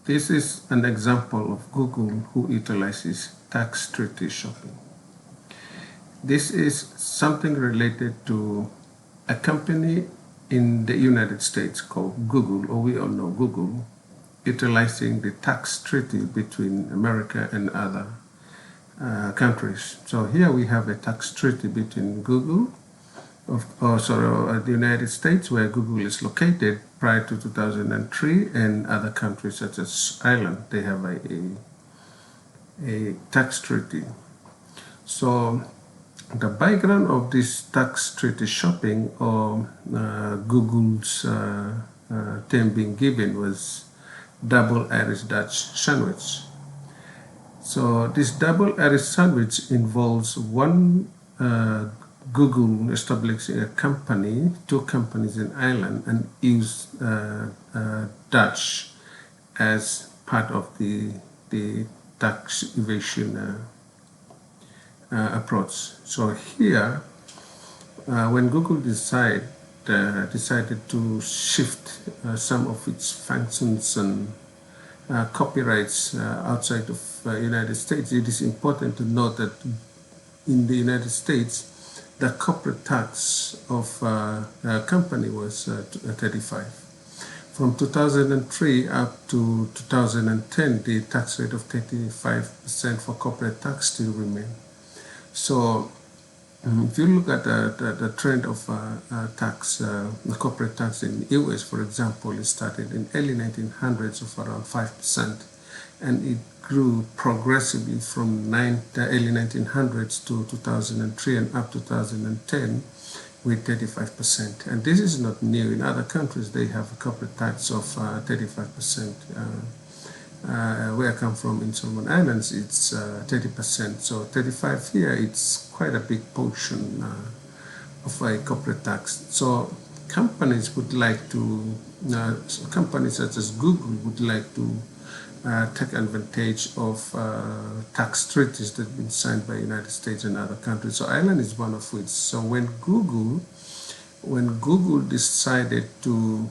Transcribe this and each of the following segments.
This is an example of Google who utilizes tax treaty shopping. This is something related to a company in the United States called Google, or we all know Google, utilizing the tax treaty between America and other countries. So here we have a tax treaty between Google, the United States, where Google is located prior to 2003, and other countries such as Ireland. They have a tax treaty. So the background of this tax treaty shopping, or Google's term being given, was double Irish Dutch sandwich. So this double Irish sandwich involves one Google establishing a company, two companies in Ireland, and use Dutch as part of the tax evasion approach. So here, when Google decided to shift some of its functions and copyrights outside of United States, it is important to note that in the United States, the corporate tax of a company was 35. From 2003 up to 2010, the tax rate of 35% for corporate tax still remained. So if you look at the trend of corporate tax in the US, for example, it started in early 1900s of around 5%, and it grew progressively from early 1900s to 2003 and up to 2010 with 35%. And this is not new. In other countries, they have a corporate tax of 35%. Where I come from in Solomon Islands, it's 30%. So 35 here, it's quite a big portion of a corporate tax. So companies would like to, companies such as Google would like to take advantage of tax treaties that have been signed by the United States and other countries. So Ireland is one of which. So when Google decided to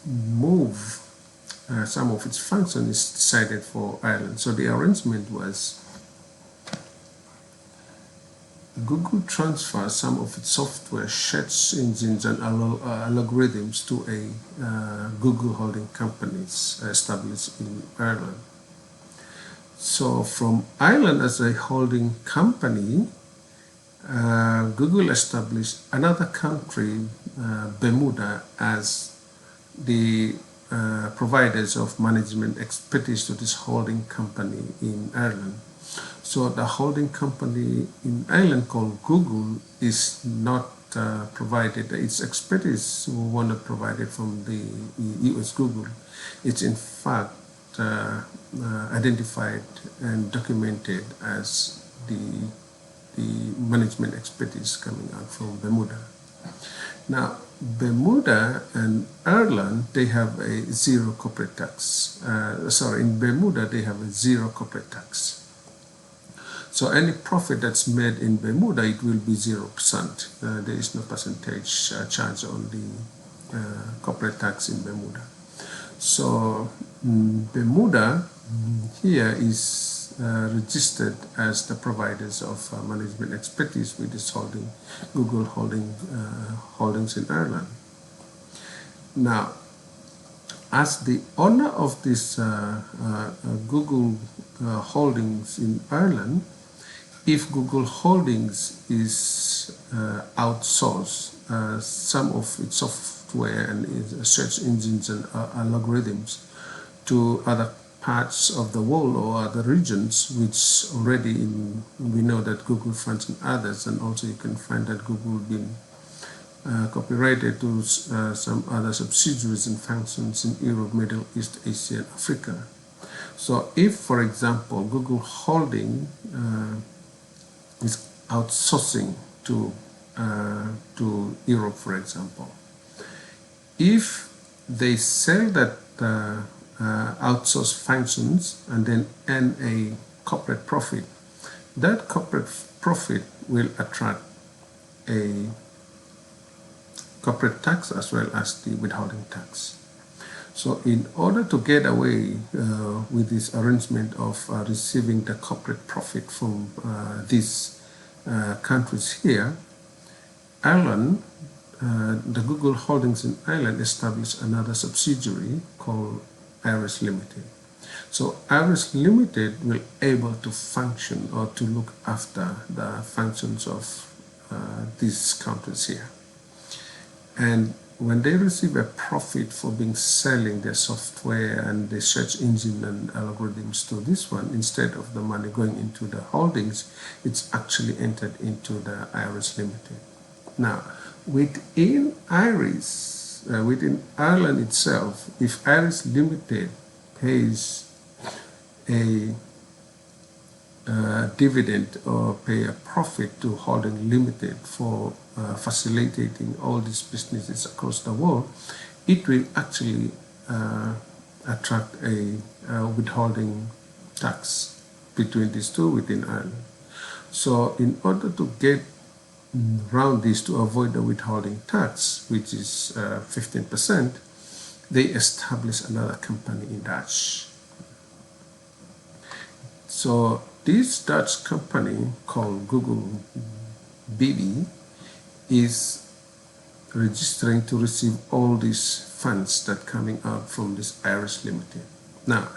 move some of its functions, it's decided for Ireland. So the arrangement was Google transfers some of its software, search engines, and algorithms to a Google holding companies established in Ireland. So from Ireland as a holding company, Google established another country, Bermuda, as the providers of management expertise to this holding company in Ireland. So the holding company in Ireland called Google is not provided, its expertise were not provided from the US Google. It's in fact identified and documented as the management expertise coming out from Bermuda. Now, Bermuda and Ireland, they have a zero corporate tax. In Bermuda, they have a zero corporate tax. So any profit that's made in Bermuda, it will be 0%. There is no percentage charge on the corporate tax in Bermuda. So Bermuda here is registered as the providers of management expertise with this holding, Google holdings in Ireland. Now, as the owner of this Google holdings in Ireland, if Google Holdings is outsourced some of its software and its search engines and algorithms to other parts of the world or other regions, which already we know that Google funds in others, and also you can find that Google been copyrighted to some other subsidiaries and functions in Europe, Middle East, Asia, and Africa. So if, for example, Google Holding is outsourcing to Europe, for example, if they sell that outsourced functions and then earn a corporate profit, that corporate profit will attract a corporate tax as well as the withholding tax. So in order to get away with this arrangement of receiving the corporate profit from these countries here, Ireland, the Google Holdings in Ireland established another subsidiary called Iris Limited. So Iris Limited will able to function or to look after the functions of these countries here. And when they receive a profit for being selling their software and the search engine and algorithms to this one, instead of the money going into the holdings, it's actually entered into the Iris Limited. Now, within Iris, within Ireland itself, if Iris Limited pays a dividend or pay a profit to Holding Limited for facilitating all these businesses across the world, it will actually attract a withholding tax between these two within Ireland. So in order to get around this, to avoid the withholding tax, which is 15%, they establish another company in Dutch. So this Dutch company called Google BV is registering to receive all these funds that coming out from this Iris Limited. Now,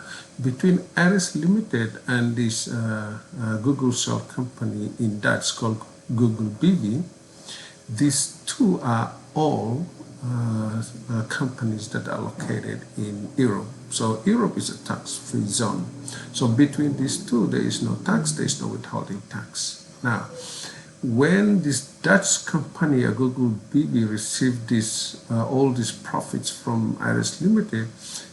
between Iris Limited and this Google shell company in Dutch called Google BV, these two are all companies that are located in Europe. So Europe is a tax-free zone. So between these two, there is no tax, there is no withholding tax. Now, when this Dutch company, Google BV, received this, all these profits from Iris Limited,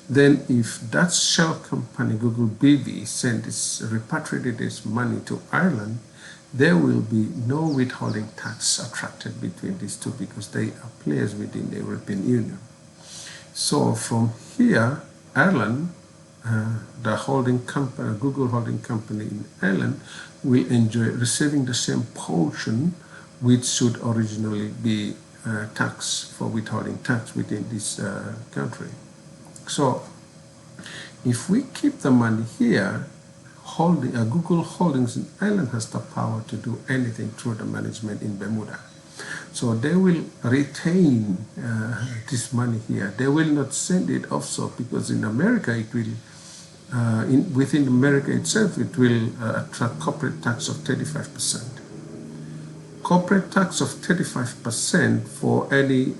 then if Dutch shell company Google BV sent this, repatriated this money to Ireland, there will be no withholding tax attracted between these two because they are players within the European Union. So from here, Ireland, the holding company, Google holding company in Ireland, will enjoy receiving the same portion which should originally be tax for withholding tax within this country. So if we keep the money here, Google Holdings in Ireland has the power to do anything through the management in Bermuda. So they will retain this money here. They will not send it offshore because in America it will, within America itself, it will attract corporate tax of 35%. Corporate tax of 35% for any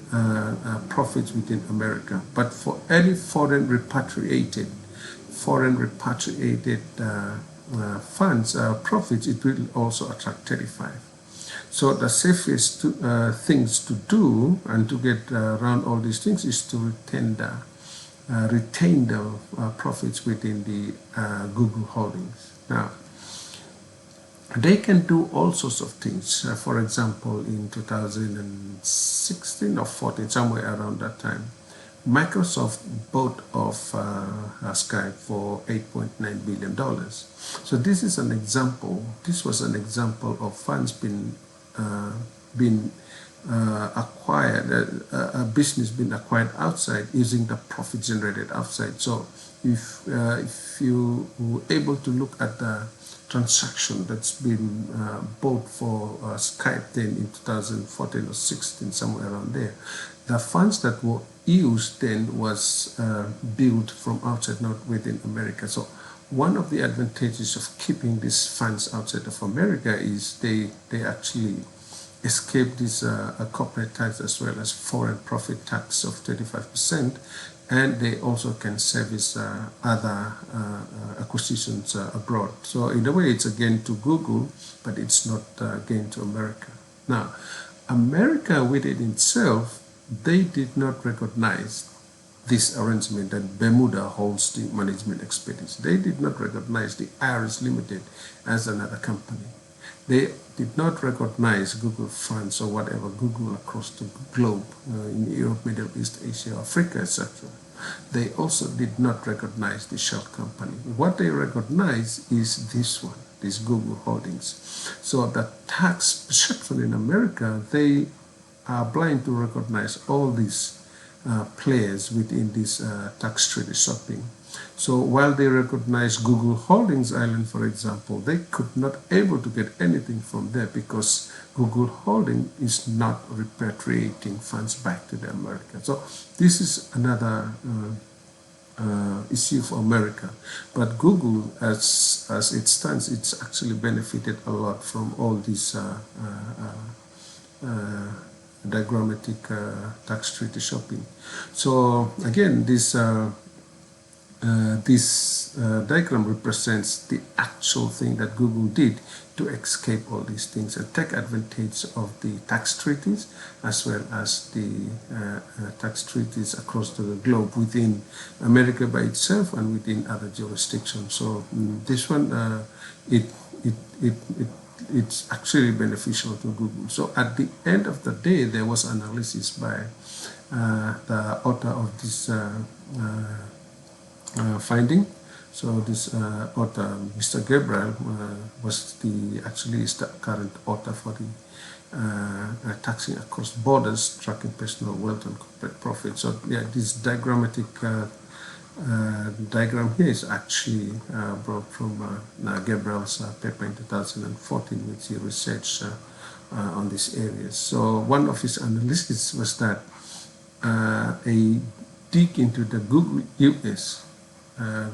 profits within America, but for any foreign repatriated funds, profits, it will also attract 35. So the safest things to do and to get around all these things is to retain the profits within the Google Holdings. Now, they can do all sorts of things. For example, in 2016 or 14, somewhere around that time, Microsoft bought off Skype for $8.9 billion. So this is an example. This was an example of funds being acquired, a business being acquired outside using the profit generated outside. So if you were able to look at the transaction that's been bought for Skype then in 2014 or 16, somewhere around there, the funds that were used then was built from outside, not within America. So one of the advantages of keeping these funds outside of America is they actually escape this corporate tax as well as foreign profit tax of 35%, and they also can service other acquisitions abroad. So in a way, it's a gain to Google, but it's not a gain to America. Now, America within itself, they did not recognize this arrangement that Bermuda holds the management expertise. They did not recognize the Iris Limited as another company. They did not recognize Google France or whatever, Google across the globe, in Europe, Middle East, Asia, Africa, etc. They also did not recognize the shell company. What they recognize is this one. these Google holdings. So the tax perception in America, they are blind to recognize all these players within this tax treaty shopping. So while they recognize Google Holdings Island, for example, they could not able to get anything from there because Google Holding is not repatriating funds back to the America. So this is another issue for America. But Google, as it stands, it's actually benefited a lot from all these diagrammatic tax treaty shopping. So again, this diagram represents the actual thing that Google did to escape all these things and take advantage of the tax treaties as well as the tax treaties across the globe within America by itself and within other jurisdictions. So this one, it's actually beneficial to Google. So at the end of the day, there was analysis by the author of this finding. So this author, Mr. Gabriel, was actually the current author for the taxing across borders, tracking personal wealth and corporate profit. So yeah, this diagrammatic diagram here is actually brought from Gabriel's paper in 2014, which he researched on these areas. So one of his analysis was that a dig into the Google US a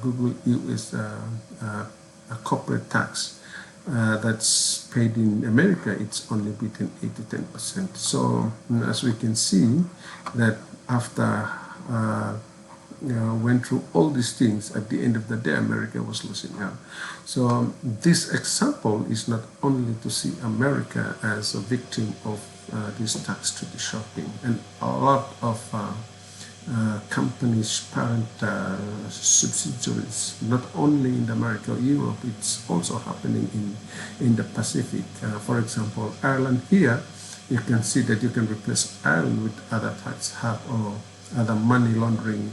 corporate tax that's paid in America, it's only between 8 to 10%. So as we can see that after went through all these things, at the end of the day, America was losing out. So this example is not only to see America as a victim of this tax treaty shopping, and a lot of companies, parent subsidiaries, not only in America or Europe, it's also happening in the Pacific. For example, Ireland here, you can see that you can replace Ireland with other tax hub or other money laundering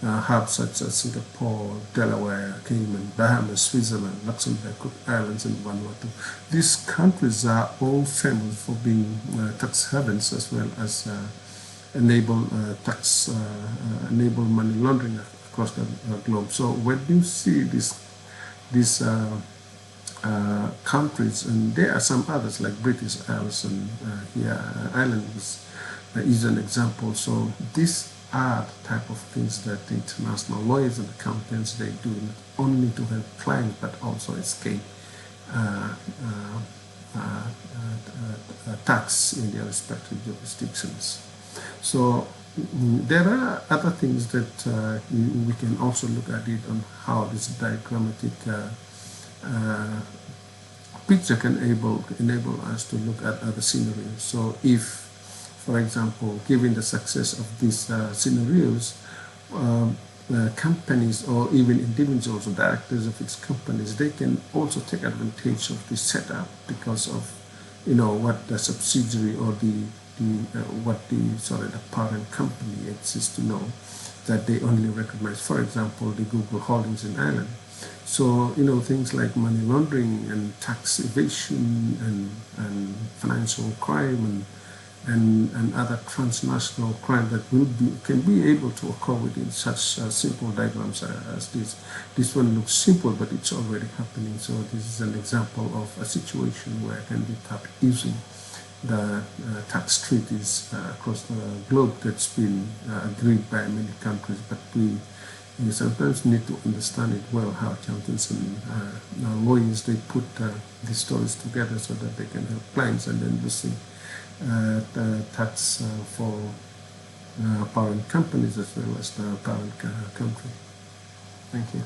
hubs such as Singapore, Delaware, Cayman, Bahamas, Switzerland, Luxembourg, Cook Islands, and Vanuatu. These countries are all famous for being tax havens as well as enable money laundering across the globe. So when you see these countries, and there are some others like British Isles and Ireland is an example. So these are the type of things that the international lawyers and accountants, they do not only to help clients but also escape tax in their respective jurisdictions. So there are other things that we can also look at it on how this diagrammatic picture can enable us to look at other scenarios. So if, for example, given the success of these scenarios, companies or even individuals or directors of its companies, they can also take advantage of this setup because of what the subsidiary or the parent company exists to know that they only recognize, for example, the Google Holdings in Ireland. So things like money laundering and tax evasion and financial crime and other transnational crime that can be able to occur within such simple diagrams as this. This one looks simple, but it's already happening. So this is an example of a situation where it can be tapped using the tax treaties across the globe that's been agreed by many countries, but we sometimes need to understand it well, how accountants and lawyers, they put these stories together so that they can help clients and then listen the tax for parent companies as well as the parent country. Thank you.